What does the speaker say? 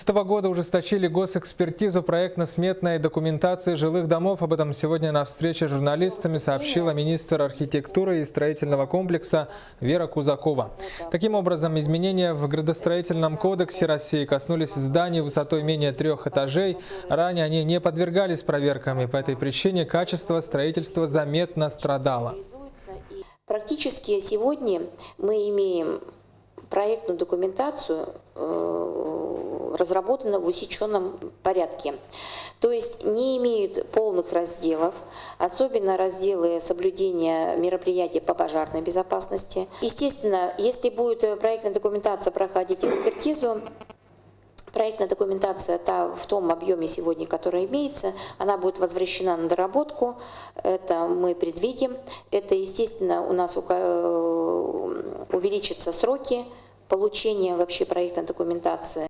2014 года ужесточили госэкспертизу проектно-сметной документации жилых домов. Об этом сегодня на встрече с журналистами сообщила министр архитектуры и строительного комплекса Вера Кузакова. Таким образом, изменения в градостроительном кодексе России коснулись зданий высотой менее 3 этажей. Ранее они не подвергались проверкам, и по этой причине качество строительства заметно страдало. Практически сегодня мы имеем проектную документацию, разработанную в усеченном порядке. То есть не имеют полных разделов, особенно разделы соблюдения мероприятий по пожарной безопасности. Естественно, если будет проектная документация проходить экспертизу, проектная документация в том объеме сегодня, который имеется, она будет возвращена на доработку, это мы предвидим. Это, естественно, у нас увеличатся сроки получения вообще проектной документации.